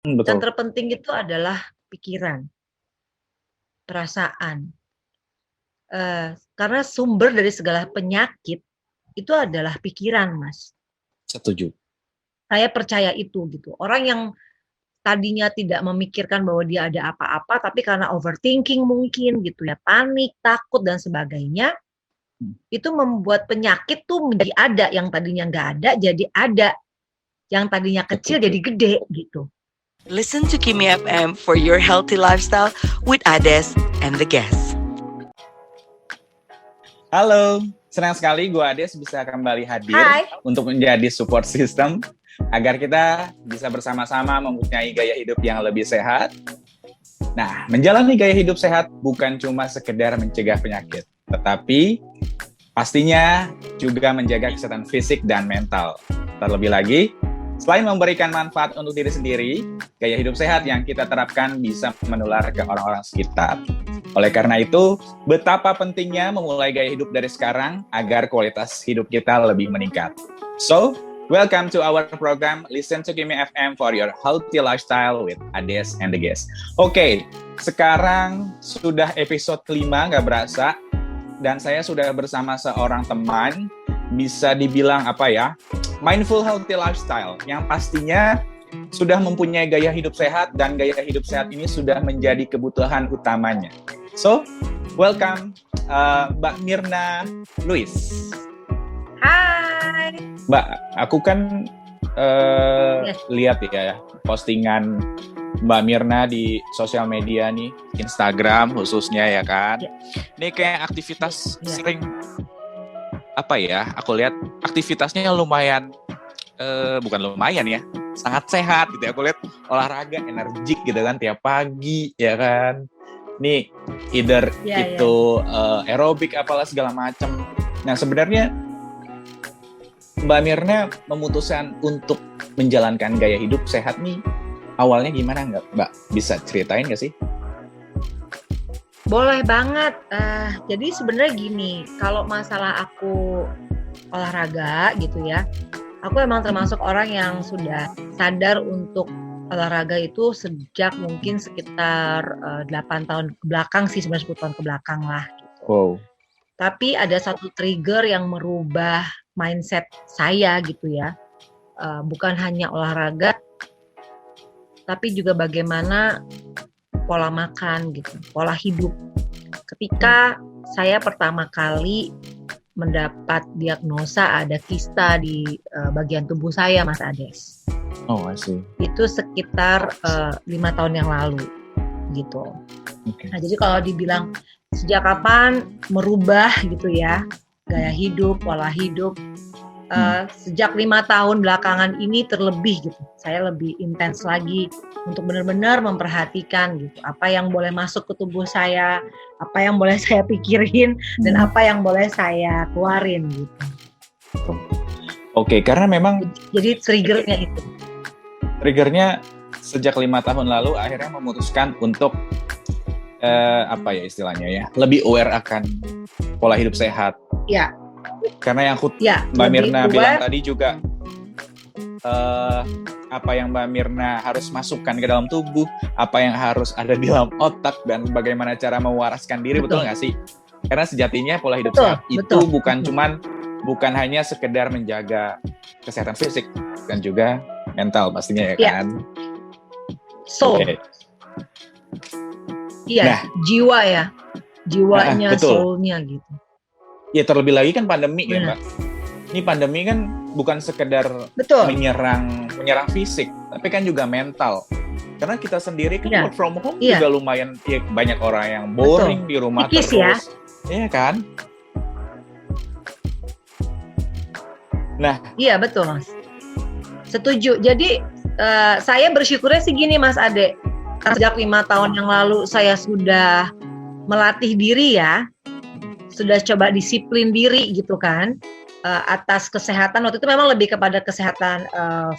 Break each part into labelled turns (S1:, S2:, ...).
S1: Yang
S2: betul.
S1: terpenting itu adalah pikiran, perasaan. Karena sumber dari segala penyakit itu adalah pikiran, Mas.
S2: Setuju.
S1: Saya percaya itu gitu. Orang yang tadinya tidak memikirkan bahwa dia ada apa-apa, tapi karena overthinking mungkin gitu ya, panik, takut dan sebagainya, itu membuat penyakit tuh menjadi ada, yang tadinya nggak ada jadi ada, yang tadinya kecil
S2: Setuju.
S1: jadi gede gitu.
S3: Listen to Kimi FM for your healthy lifestyle with Ades and the guests.
S2: Halo, senang sekali gue Ades bisa kembali hadir untuk menjadi support system agar kita bisa bersama-sama mempunyai gaya hidup yang lebih sehat. Nah, menjalani gaya hidup sehat bukan cuma sekedar mencegah penyakit, tetapi pastinya juga menjaga kesehatan fisik dan mental. Terlebih lagi, selain memberikan manfaat untuk diri sendiri, gaya hidup sehat yang kita terapkan bisa menular ke orang-orang sekitar. Oleh karena itu, betapa pentingnya memulai gaya hidup dari sekarang agar kualitas hidup kita lebih meningkat. So, welcome to our program Listen to Kimi FM for your healthy lifestyle with Ades and the guests. Oke, sekarang sudah episode kelima, nggak berasa. Dan saya sudah bersama seorang teman, bisa dibilang mindful healthy lifestyle, yang pastinya sudah mempunyai gaya hidup sehat, dan gaya hidup sehat ini sudah menjadi kebutuhan utamanya. So, welcome Mbak Mirna Luis.
S1: Hai.
S2: Mbak, aku kan lihat ya postingan Mbak Mirna di sosial media nih, Instagram khususnya ya kan. Ini kayak aktivitas sering aku lihat aktivitasnya lumayan, bukan lumayan ya, sangat sehat gitu ya. Aku lihat olahraga energik gitu kan tiap pagi ya kan. Nih either aerobik apalah segala macam. Nah, sebenarnya Mbak Mirna memutuskan untuk menjalankan gaya hidup sehat nih, awalnya gimana nggak, Mbak? Bisa ceritain nggak sih?
S1: Boleh banget. Jadi sebenarnya gini, kalau masalah aku olahraga gitu ya, aku emang termasuk orang yang sudah sadar untuk olahraga itu sejak mungkin sekitar 8 tahun ke belakang sih, 10 tahun ke belakang lah gitu.
S2: Wow.
S1: Tapi ada satu trigger yang merubah mindset saya gitu ya. Bukan hanya olahraga, tapi juga bagaimana pola makan gitu, pola hidup. Ketika saya pertama kali mendapat diagnosa ada kista di bagian tubuh saya, Mas Ades.
S2: Oh, I see.
S1: Itu sekitar 5 tahun yang lalu gitu.
S2: Okay.
S1: Nah, jadi kalau dibilang sejak kapan merubah gitu ya gaya hidup, pola hidup, sejak 5 tahun belakangan ini terlebih gitu. Saya lebih intens lagi untuk benar-benar memperhatikan gitu apa yang boleh masuk ke tubuh saya, apa yang boleh saya pikirin, dan apa yang boleh saya keluarin gitu.
S2: Oke, karena memang
S1: jadi triggernya itu.
S2: Triggernya sejak 5 tahun lalu akhirnya memutuskan untuk istilahnya ya, lebih aware akan pola hidup sehat.
S1: Ya.
S2: Karena yang Mbak Mirna bilang tadi juga apa yang Mbak Mirna harus masukkan ke dalam tubuh, apa yang harus ada di dalam otak, dan bagaimana cara mewaraskan diri, betul nggak sih? Karena sejatinya pola hidup sehat itu bukan hanya sekedar menjaga kesehatan fisik, dan juga mental pastinya ya kan?
S1: Iya, jiwanya, soul-nya gitu.
S2: Ya, terlebih lagi kan pandemi ya, Mbak. Ini pandemi kan bukan sekedar menyerang fisik, tapi kan juga mental. Karena kita sendiri kan work from home juga lumayan, ya, banyak orang yang boring di rumah terus. Iya kan? Nah,
S1: iya betul, Mas. Setuju. Jadi saya bersyukurnya sih gini, Mas Ade. Sejak 5 tahun yang lalu saya sudah melatih diri ya. Sudah coba disiplin diri gitu kan. Atas kesehatan, waktu itu memang lebih kepada kesehatan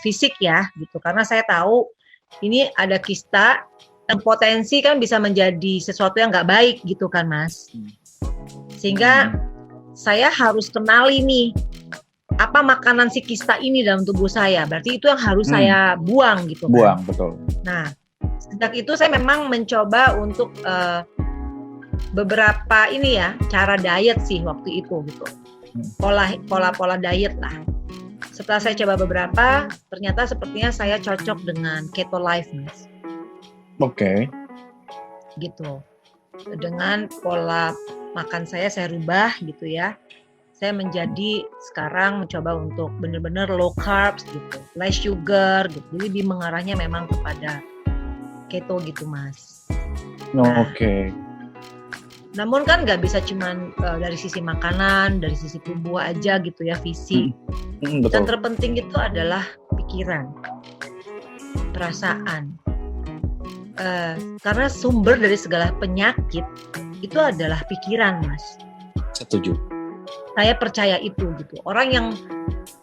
S1: fisik ya gitu. Karena saya tahu ini ada kista yang potensi kan bisa menjadi sesuatu yang nggak baik gitu kan, Mas. Sehingga saya harus kenali nih apa makanan si kista ini dalam tubuh saya. Berarti itu yang harus saya buang gitu kan.
S2: Buang, betul.
S1: Nah, sejak itu saya memang mencoba untuk beberapa ini ya, cara diet sih waktu itu gitu. Pola diet lah. Setelah saya coba beberapa, ternyata sepertinya saya cocok dengan keto life, Mas.
S2: Oke.
S1: Gitu. Dengan pola makan saya rubah gitu ya. Saya menjadi sekarang mencoba untuk benar-benar low carbs gitu, less sugar gitu. Jadi di mengarahnya memang kepada keto gitu, Mas.
S2: Oke.
S1: Namun kan nggak bisa cuman dari sisi makanan, dari sisi tubuh aja gitu ya, fisik.
S2: Betul.
S1: Yang terpenting itu adalah pikiran, perasaan. Karena sumber dari segala penyakit itu adalah pikiran, Mas.
S2: Setuju.
S1: Saya percaya itu gitu. Orang yang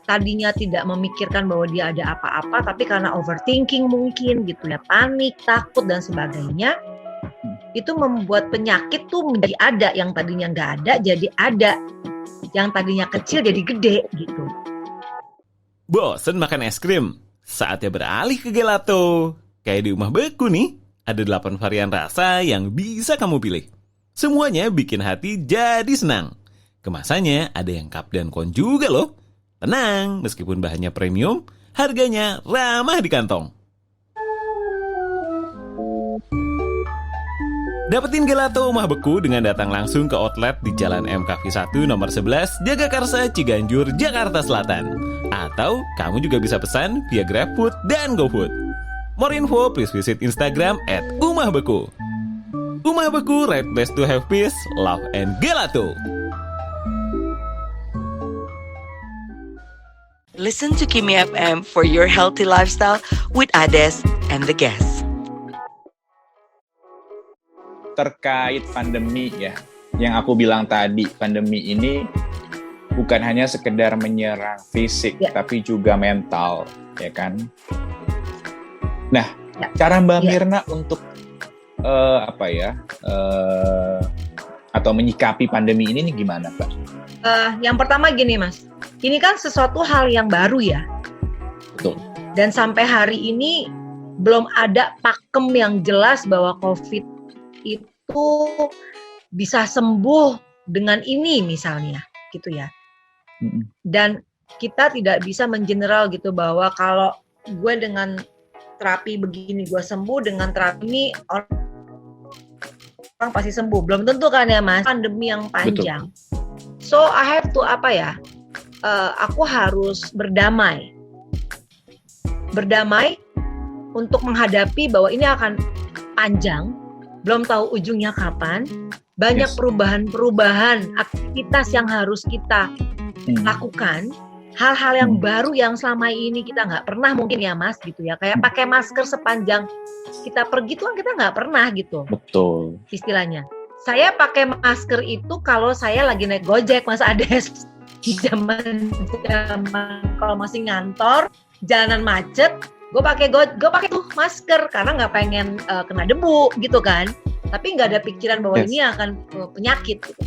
S1: tadinya tidak memikirkan bahwa dia ada apa-apa, tapi karena overthinking mungkin gitu ya, panik, takut dan sebagainya, itu membuat penyakit tuh menjadi ada, yang tadinya nggak ada jadi ada, yang tadinya kecil jadi gede gitu.
S4: Bosen makan es krim? Saatnya beralih ke gelato. Kayak di Umah Beku nih, ada 8 varian rasa yang bisa kamu pilih. Semuanya bikin hati jadi senang. Kemasannya ada yang cup dan cone juga loh. Tenang, meskipun bahannya premium, harganya ramah di kantong. Dapetin gelato Umah Beku dengan datang langsung ke outlet di Jalan MKV 1 nomor 11 Jagakarsa, Ciganjur, Jakarta Selatan. Atau kamu juga bisa pesan via GrabFood dan GoFood. More info please visit Instagram @umahbeku. Umah Beku, right place to have peace, love and gelato.
S3: Listen to Kimi FM for your healthy lifestyle with Ades and the guests.
S2: Terkait pandemi ya, yang aku bilang tadi, pandemi ini bukan hanya sekedar menyerang fisik, tapi juga mental, ya kan? Nah, cara Mbak Mirna untuk atau menyikapi pandemi ini gimana, Mbak?
S1: Yang pertama gini, Mas, ini kan sesuatu hal yang baru ya.
S2: Betul.
S1: Dan sampai hari ini belum ada pakem yang jelas bahwa COVID itu bisa sembuh dengan ini misalnya gitu ya. Dan kita tidak bisa mengeneral gitu bahwa kalau gue dengan terapi begini gue sembuh, dengan terapi ini orang pasti sembuh. Belum tentu kan ya, Mas, pandemi yang panjang. Betul. So I have to aku harus berdamai untuk menghadapi bahwa ini akan panjang. Belum tahu ujungnya kapan, banyak perubahan-perubahan aktivitas yang harus kita lakukan, hal-hal yang baru yang selama ini kita nggak pernah mungkin ya, Mas, gitu ya, kayak pakai masker sepanjang kita pergi tuh kan kita nggak pernah gitu.
S2: Betul.
S1: Istilahnya, saya pakai masker itu kalau saya lagi naik Gojek, Mas Ades, zaman kalau masih ngantor, jalanan macet, gue pakai tuh masker karena nggak pengen kena debu gitu kan, tapi nggak ada pikiran bahwa ini akan penyakit gitu.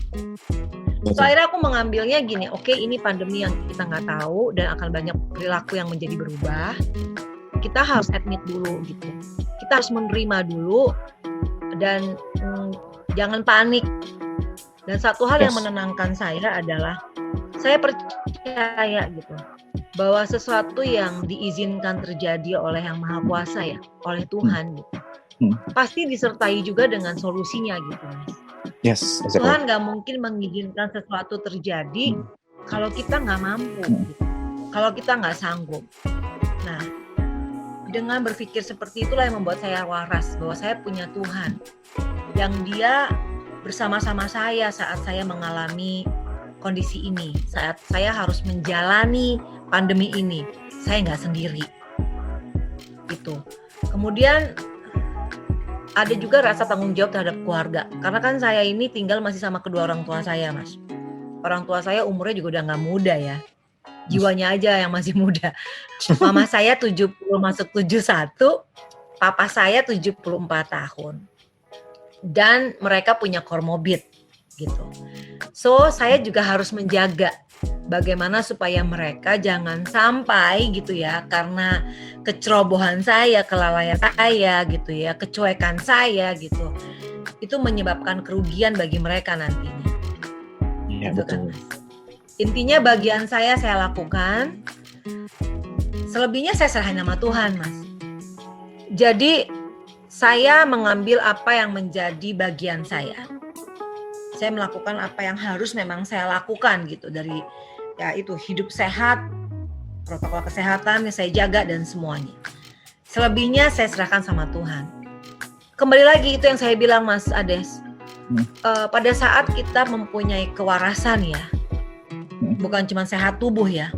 S1: So akhirnya aku mengambilnya gini, oke, ini pandemi yang kita nggak tahu dan akan banyak perilaku yang menjadi berubah. Kita harus admit dulu gitu, kita harus menerima dulu dan jangan panik. Dan satu hal yang menenangkan saya adalah saya percaya gitu bahwa sesuatu yang diizinkan terjadi oleh Yang Maha Kuasa ya, oleh Tuhan gitu, pasti disertai juga dengan solusinya gitu, Mas.
S2: Yes, exactly.
S1: Tuhan nggak mungkin mengizinkan sesuatu terjadi kalau kita nggak mampu, gitu. Kalau kita nggak sanggup. Nah, dengan berpikir seperti itulah yang membuat saya waras bahwa saya punya Tuhan yang Dia bersama-sama saya saat saya mengalami kondisi ini, saat saya harus menjalani pandemi ini, saya nggak sendiri. Gitu. Kemudian ada juga rasa tanggung jawab terhadap keluarga, karena kan saya ini tinggal masih sama kedua orang tua saya, Mas. Orang tua saya umurnya juga udah nggak muda ya, jiwanya aja yang masih muda. Mama saya 70 masuk 71, papa saya 74 tahun. Dan mereka punya komorbid gitu. So saya juga harus menjaga bagaimana supaya mereka jangan sampai gitu ya, karena kecerobohan saya, kelalaian saya gitu ya, kecuekan saya gitu, itu menyebabkan kerugian bagi mereka nantinya.
S2: Iya,
S1: Gitu
S2: betul.
S1: kan. Intinya bagian saya lakukan, selebihnya saya serahin sama Tuhan, Mas. Jadi saya mengambil apa yang menjadi bagian saya. Saya melakukan apa yang harus memang saya lakukan gitu, dari ya itu hidup sehat, protokol kesehatan yang saya jaga dan semuanya. Selebihnya saya serahkan sama Tuhan. Kembali lagi itu yang saya bilang, Mas Ades. Pada saat kita mempunyai kewarasan ya, bukan cuma sehat tubuh ya,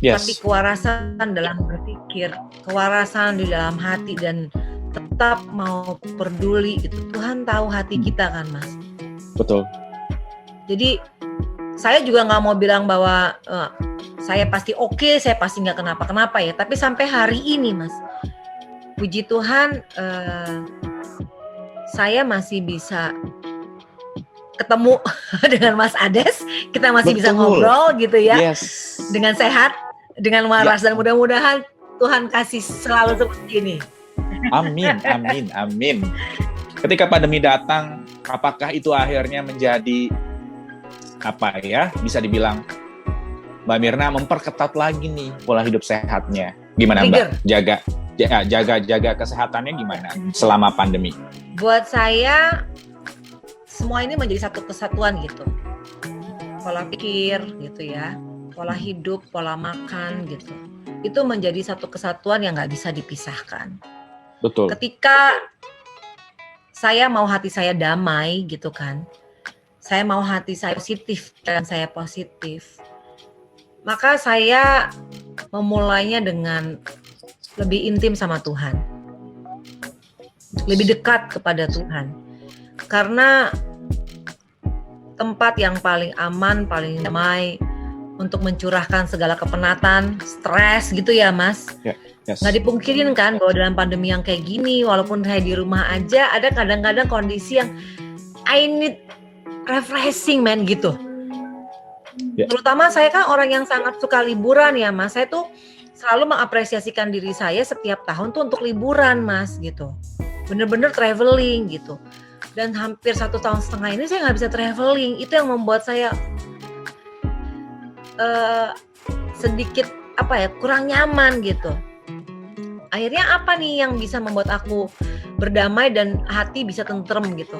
S1: tapi
S2: Yes.
S1: kewarasan dalam berpikir, kewarasan di dalam hati dan tetap mau peduli gitu. Tuhan tahu hati kita kan, Mas.
S2: Betul.
S1: Jadi saya juga nggak mau bilang bahwa saya pasti oke, saya pasti nggak kenapa-kenapa ya. Tapi sampai hari ini, Mas, puji Tuhan, saya masih bisa ketemu dengan Mas Ades. Kita masih bisa
S2: Betul.
S1: ngobrol gitu ya,
S2: Yes.
S1: dengan sehat, dengan waras, dan mudah-mudahan Tuhan kasih selalu seperti ini.
S2: Amin, amin, amin. Ketika pandemi datang, apakah itu akhirnya menjadi apa ya? Bisa dibilang Mbak Mirna memperketat lagi nih pola hidup sehatnya. Gimana Mbak? Jaga kesehatannya gimana selama pandemi?
S1: Buat saya semua ini menjadi satu kesatuan gitu. Pola pikir gitu ya, pola hidup, pola makan gitu. Itu menjadi satu kesatuan yang nggak bisa dipisahkan.
S2: Betul.
S1: Ketika saya mau hati saya damai gitu kan, saya mau hati saya positif dan saya positif, maka saya memulainya dengan lebih intim sama Tuhan, lebih dekat kepada Tuhan, karena tempat yang paling aman, paling damai untuk mencurahkan segala kepenatan, stres gitu ya, Mas.
S2: Yes.
S1: Nggak dipungkirin kan bahwa dalam pandemi yang kayak gini, walaupun saya di rumah aja, ada kadang-kadang kondisi yang I need refreshing, man, gitu.
S2: Ya.
S1: Terutama saya kan orang yang sangat suka liburan ya, Mas. Saya tuh selalu mengapresiasikan diri saya setiap tahun tuh untuk liburan, Mas, gitu. Bener-bener traveling gitu. Dan hampir 1,5 tahun ini saya nggak bisa traveling. Itu yang membuat saya sedikit kurang nyaman gitu. Akhirnya apa nih yang bisa membuat aku berdamai dan hati bisa tentrem gitu?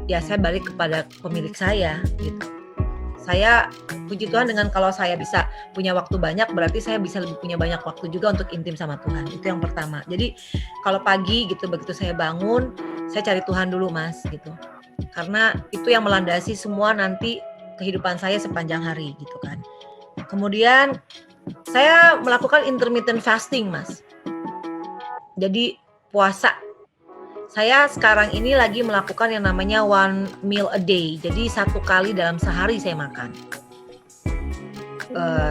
S1: Ya saya balik kepada pemilik saya gitu. Saya puji Tuhan dengan kalau saya bisa punya waktu banyak, berarti saya bisa lebih punya banyak waktu juga untuk intim sama Tuhan. Itu yang pertama. Jadi kalau pagi gitu, begitu saya bangun, saya cari Tuhan dulu, Mas, gitu. Karena itu yang melandasi semua nanti kehidupan saya sepanjang hari gitu kan. Kemudian saya melakukan intermittent fasting, Mas. Jadi puasa. Saya sekarang ini lagi melakukan yang namanya 1 meal a day. Jadi 1 kali dalam sehari saya makan.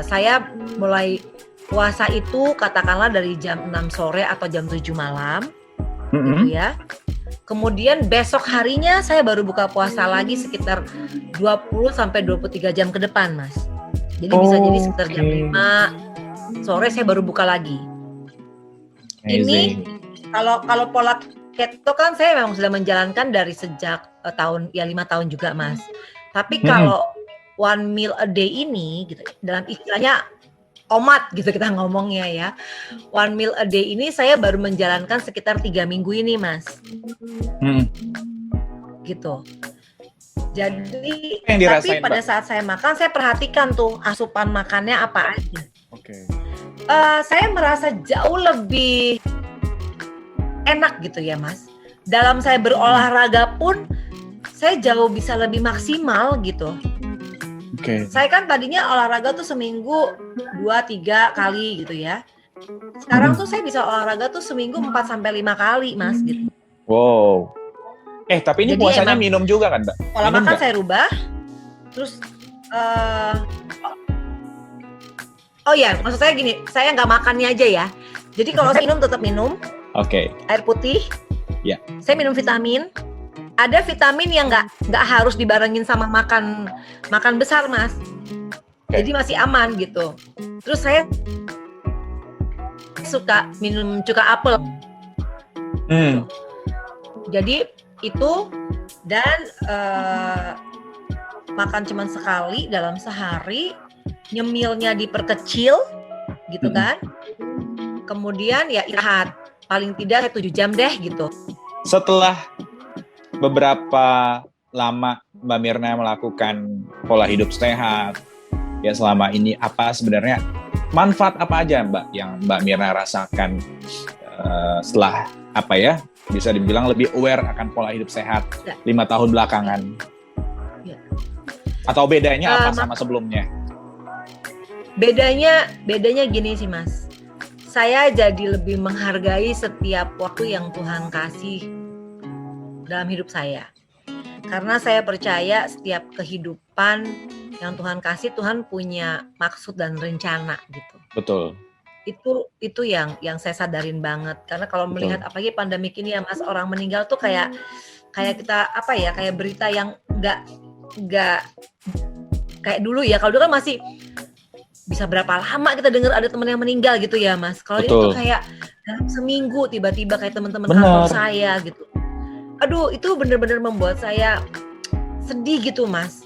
S1: Saya mulai puasa itu katakanlah dari jam 6 sore atau jam 7 malam. Gitu ya. Kemudian besok harinya saya baru buka puasa lagi sekitar 20 sampai 23 jam ke depan, Mas. Jadi bisa jadi sekitar jam 5 sore saya baru buka lagi.
S2: Amazing.
S1: Ini kalau pola keto kan saya memang sudah menjalankan dari sejak 5 tahun juga, Mas. Tapi kalau 1 meal a day ini gitu, dalam istilahnya omat gitu kita ngomongnya ya. 1 meal a day ini saya baru menjalankan sekitar 3 minggu ini, Mas. Gitu. Jadi tapi pada saat saya makan saya perhatikan tuh asupan makannya apa aja.
S2: Oke.
S1: Saya merasa jauh lebih enak gitu ya, Mas. Dalam saya berolahraga pun saya jauh bisa lebih maksimal gitu.
S2: Oke.
S1: Saya kan tadinya olahraga tuh seminggu 2-3 kali gitu ya. Sekarang tuh saya bisa olahraga tuh seminggu 4-5 kali, Mas, gitu.
S2: Wow. Tapi ini
S1: Jadi
S2: puasanya
S1: emang
S2: minum juga kan, Mbak?
S1: Pola
S2: Minum
S1: makan
S2: nggak?
S1: saya rubah. Terus oh ya, maksud saya gini, saya nggak makannya aja ya. Jadi kalau saya minum tetap minum
S2: Oke.
S1: air putih.
S2: Ya.
S1: Saya minum vitamin. ada vitamin yang nggak harus dibarengin sama makan besar, Mas. Jadi masih aman gitu. Terus saya suka minum cuka apel. Jadi itu dan makan cuman sekali dalam sehari, nyemilnya diperkecil gitu kan. Kemudian ya istirahat paling tidak 7 jam deh gitu.
S2: Setelah beberapa lama Mbak Mirna melakukan pola hidup sehat, ya selama ini apa sebenarnya manfaat apa aja Mbak yang Mbak Mirna rasakan setelah bisa dibilang lebih aware akan pola hidup sehat 5 tahun belakangan? Ya. Atau bedanya apa sama sebelumnya?
S1: Bedanya gini sih Mas. Saya jadi lebih menghargai setiap waktu yang Tuhan kasih dalam hidup saya. Karena saya percaya setiap kehidupan yang Tuhan kasih, Tuhan punya maksud dan rencana gitu.
S2: Betul.
S1: Itu yang saya sadarin banget. Karena kalau melihat apalagi pandemik ini ya Mas, orang meninggal tuh kayak kita kayak berita yang enggak kayak dulu ya. Kalau dulu kan masih bisa berapa lama kita dengar ada teman yang meninggal gitu ya Mas. Kalau ini tuh kayak dalam seminggu tiba-tiba kayak teman-teman kantor saya gitu. Aduh, itu benar-benar membuat saya sedih gitu Mas.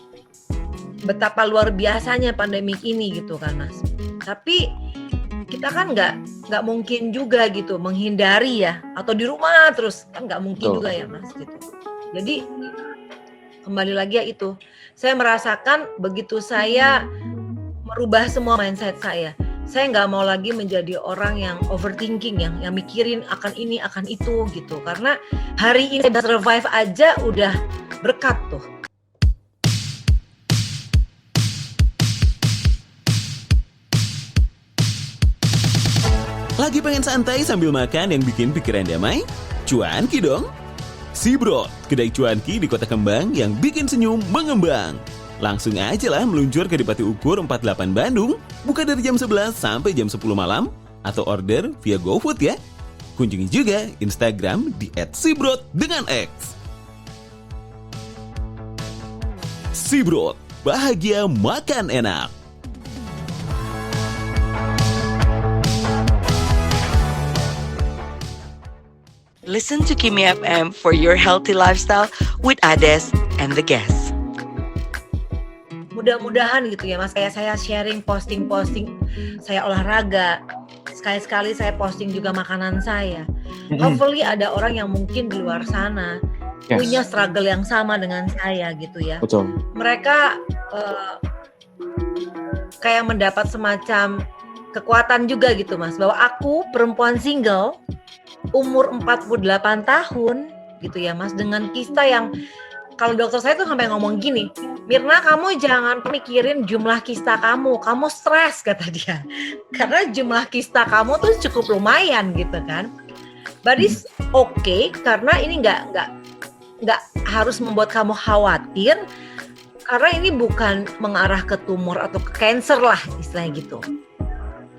S1: Betapa luar biasanya pandemik ini gitu kan Mas. Tapi kita kan nggak mungkin juga gitu menghindari ya, atau di rumah terus kan nggak mungkin juga ya Mas gitu. Jadi kembali lagi ya itu, saya merasakan begitu saya merubah semua mindset saya nggak mau lagi menjadi orang yang overthinking, yang mikirin akan ini akan itu gitu. Karena hari ini saya survive aja udah berkat tuh.
S4: Lagi pengen santai sambil makan yang bikin pikiran damai? Cuanki dong! Sibrot, kedai cuanki di Kota Kembang yang bikin senyum mengembang. Langsung aja lah meluncur ke Dipati Ukur 48 Bandung, buka dari jam 11 sampai jam 10 malam, atau order via GoFood ya. Kunjungi juga Instagram di @sibrot dengan X. Sibrot, bahagia makan enak.
S3: Listen to Kimi FM for your healthy lifestyle with Ades and the guests.
S1: Mudah-mudahan gitu ya Mas, kayak saya sharing, posting, saya olahraga, sekali-sekali saya posting juga makanan saya. Hopefully ada orang yang mungkin di luar sana punya struggle yang sama dengan saya gitu ya.
S2: Betul.
S1: Mereka kayak mendapat semacam kekuatan juga gitu Mas, bahwa aku perempuan single umur 48 tahun gitu ya Mas, dengan kista yang kalau dokter saya tuh sampai ngomong gini, Mirna kamu jangan mikirin jumlah kista kamu stres kata dia. Karena jumlah kista kamu tuh cukup lumayan gitu kan. But it's okay, karena ini nggak harus membuat kamu khawatir, karena ini bukan mengarah ke tumor atau ke cancer lah istilahnya gitu.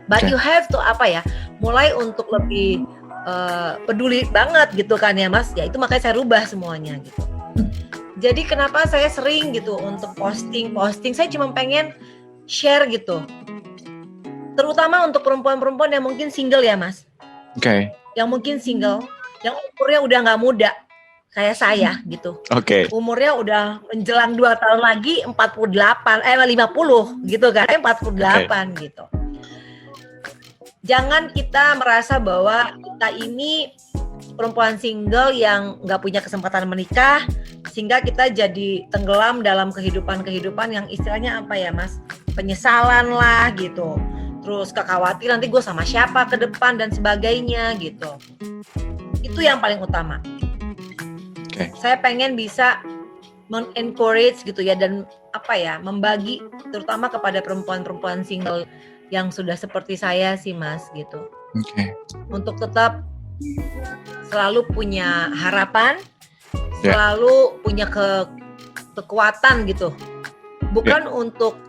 S1: But you have to mulai untuk lebih peduli banget gitu kan ya Mas. Ya itu makanya saya rubah semuanya gitu. Jadi kenapa saya sering gitu untuk posting, saya cuma pengen share gitu. Terutama untuk perempuan-perempuan yang mungkin single ya Mas. Yang mungkin single, yang umurnya udah nggak muda kayak saya gitu. Umurnya udah menjelang 2 tahun lagi 50 gitu kan, 48 gitu. Jangan kita merasa bahwa kita ini perempuan single yang nggak punya kesempatan menikah, sehingga kita jadi tenggelam dalam kehidupan yang istilahnya Mas, penyesalan lah gitu, terus kekhawatiran nanti gue sama siapa ke depan dan sebagainya gitu. Itu yang paling utama. Saya pengen bisa men-encourage gitu ya, dan membagi terutama kepada perempuan-perempuan single yang sudah seperti saya sih Mas gitu. Untuk tetap selalu punya harapan, selalu punya kekuatan gitu. Bukan untuk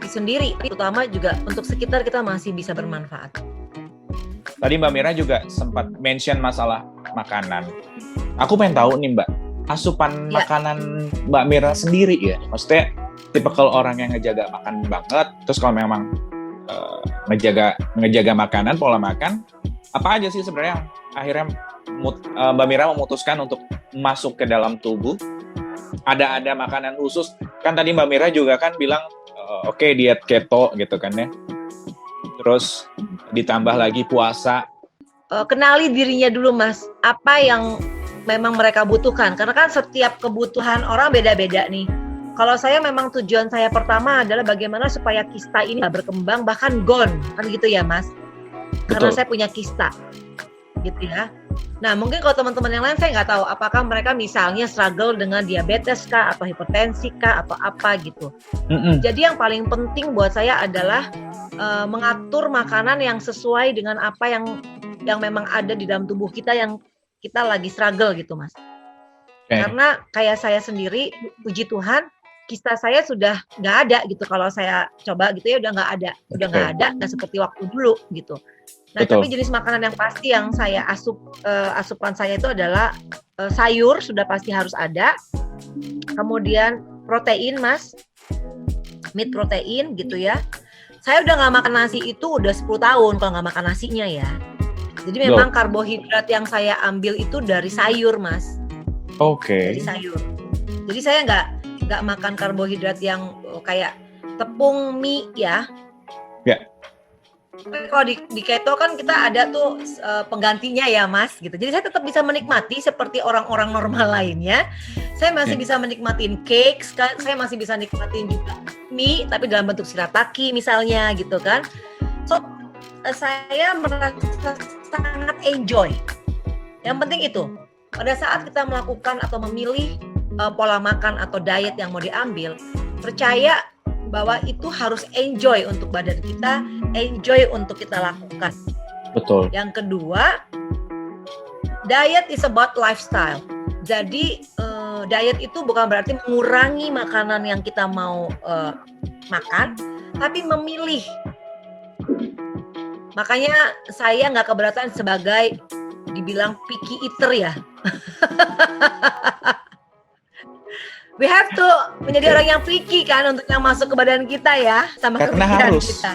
S1: sendiri, terutama juga untuk sekitar kita masih bisa bermanfaat.
S2: Tadi Mbak Mira juga sempat mention masalah makanan. Aku pengen tahu nih Mbak, asupan makanan Mbak Mira sendiri ya, maksudnya tipikal orang yang ngejaga makan banget, terus kalau memang ngejaga makanan, pola makan, apa aja sih sebenarnya yang akhirnya Mbak Mira memutuskan untuk masuk ke dalam tubuh? Ada makanan khusus, kan tadi Mbak Mira juga kan bilang oke, diet keto gitu kan ya, terus ditambah lagi puasa.
S1: Kenali dirinya dulu Mas, apa yang memang mereka butuhkan, karena kan setiap kebutuhan orang beda-beda nih. Kalau saya memang tujuan saya pertama adalah bagaimana supaya kista ini nggak berkembang, bahkan gone, kan gitu ya Mas. Karena
S2: Betul.
S1: saya punya kista, gitu ya. Nah mungkin kalau teman-teman yang lain saya nggak tahu, apakah mereka misalnya struggle dengan diabetes kah, atau hipertensi kah, atau apa gitu. Jadi yang paling penting buat saya adalah mengatur makanan yang sesuai dengan apa yang memang ada di dalam tubuh kita yang kita lagi struggle gitu Mas. Karena kayak saya sendiri, puji Tuhan, kista saya sudah nggak ada gitu. Kalau saya coba gitu ya udah nggak ada, nggak seperti waktu dulu gitu. Nah tapi jenis makanan yang pasti yang saya asupan saya itu adalah sayur sudah pasti harus ada. Kemudian protein Mas, meat protein gitu ya. Saya udah nggak makan nasi itu udah 10 tahun kalau nggak makan nasinya ya. Jadi memang karbohidrat yang saya ambil itu dari sayur Mas. Dari sayur. Jadi saya nggak makan karbohidrat yang kayak tepung, mie ya.
S2: Ya.
S1: Kalau di keto kan kita ada tuh penggantinya ya Mas gitu. Jadi saya tetap bisa menikmati seperti orang-orang normal lainnya. Saya masih bisa menikmatin cake, saya masih bisa nikmatin juga mie tapi dalam bentuk shirataki misalnya gitu kan. So saya merasa sangat enjoy. Yang penting itu pada saat kita melakukan atau memilih pola makan atau diet yang mau diambil, percaya bahwa itu harus enjoy untuk badan kita, enjoy untuk kita lakukan.
S2: Betul.
S1: Yang kedua, diet is about lifestyle. Jadi diet itu bukan berarti mengurangi makanan yang kita mau makan, tapi memilih. Makanya saya nggak keberatan sebagai dibilang picky eater ya. We have to menjadi orang yang picky kan untuk yang masuk ke badan kita ya, sama kepikiran kita.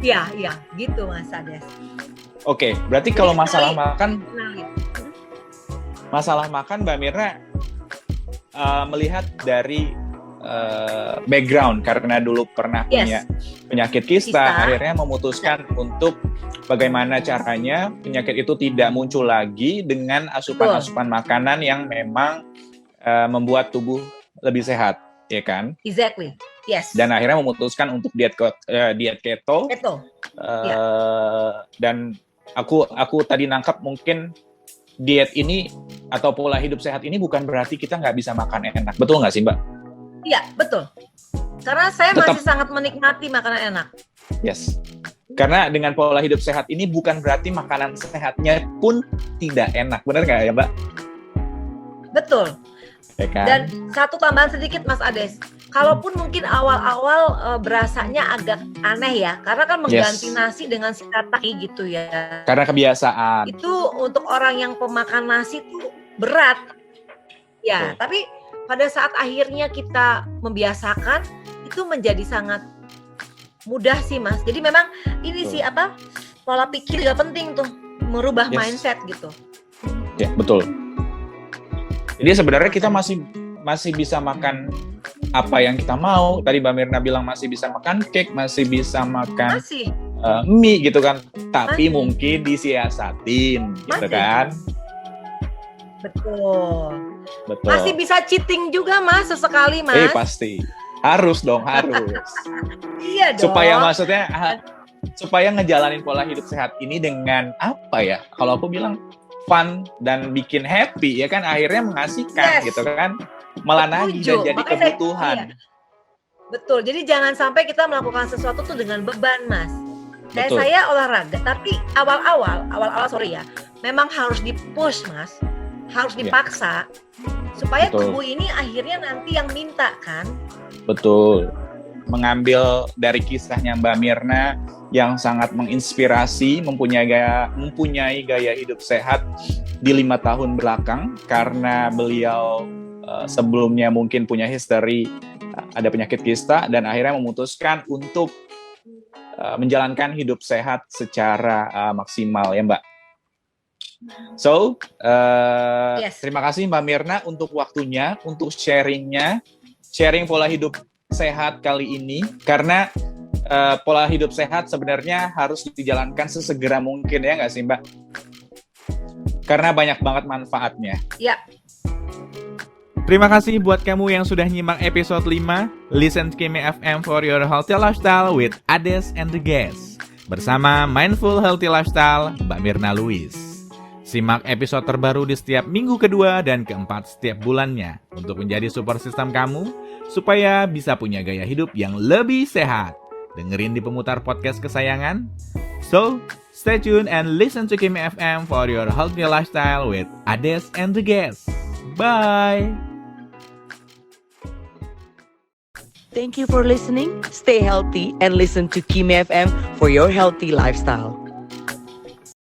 S1: Iya, gitu Mas Ades.
S2: Oke, berarti kalau masalah makan Mbak Mira melihat dari background karena dulu pernah punya penyakit kista, akhirnya memutuskan untuk bagaimana caranya penyakit itu tidak muncul lagi dengan asupan-asupan makanan yang memang membuat tubuh lebih sehat, ya kan?
S1: Exactly. Yes.
S2: Dan akhirnya memutuskan untuk diet keto. Dan aku tadi nangkap mungkin diet ini atau pola hidup sehat ini bukan berarti kita nggak bisa makan enak, betul nggak sih Mbak?
S1: Iya, betul. Karena saya masih sangat menikmati makanan enak.
S2: Yes. Karena dengan pola hidup sehat ini bukan berarti makanan sehatnya pun tidak enak. Benar nggak ya, Mbak?
S1: Betul.
S2: Ya kan?
S1: Dan satu tambahan sedikit, Mas Ades. Kalaupun mungkin awal-awal berasanya agak aneh ya. Karena kan mengganti nasi dengan shirataki gitu ya.
S2: Karena kebiasaan.
S1: Itu untuk orang yang pemakan nasi tuh berat. Ya, tapi pada saat akhirnya kita membiasakan, itu menjadi sangat mudah sih Mas. Jadi memang ini sih pola pikir juga penting tuh, merubah mindset gitu.
S2: Ya, betul. Jadi sebenarnya kita masih bisa makan apa yang kita mau. Tadi Mbak Mirna bilang masih bisa makan cake, masih bisa makan mie gitu kan. Tapi mungkin disiasatin gitu kan.
S1: Betul. Masih bisa cheating juga Mas, sesekali Mas.
S2: Pasti. Harus dong, harus.
S1: Iya dong.
S2: Supaya ngejalanin pola hidup sehat ini dengan apa ya? Kalau aku bilang fun dan bikin happy ya kan, akhirnya mengasihkan gitu kan. Malah nagih dan jadi kebutuhan.
S1: Betul. Jadi jangan sampai kita melakukan sesuatu tuh dengan beban, Mas. Kayak saya olahraga, tapi awal-awal memang harus di-push, Mas. Harus dipaksa supaya tubuh ini akhirnya nanti yang minta kan.
S2: Betul. Mengambil dari kisahnya Mbak Mirna yang sangat menginspirasi, mempunyai gaya hidup sehat di 5 tahun belakang karena beliau sebelumnya mungkin punya history ada penyakit kista dan akhirnya memutuskan untuk menjalankan hidup sehat secara maksimal ya Mbak. So, terima kasih Mbak Mirna untuk waktunya, untuk sharing pola hidup sehat kali ini karena pola hidup sehat sebenarnya harus dijalankan sesegera mungkin ya nggak sih Mbak? Karena banyak banget manfaatnya.
S1: Ya.
S5: Terima kasih buat kamu yang sudah nyimak episode 5 Listen to Kimi FM for your healthy lifestyle with Ades and the Guest bersama Mindful Healthy Lifestyle Mbak Mirna Lubis. Simak episode terbaru di setiap minggu kedua dan keempat setiap bulannya untuk menjadi support system kamu supaya bisa punya gaya hidup yang lebih sehat. Dengerin di pemutar podcast kesayangan. So, stay tuned and listen to Kimi FM for your healthy lifestyle with Ades and the Guest. Bye!
S3: Thank you for listening. Stay healthy and listen to Kimi FM for your healthy lifestyle.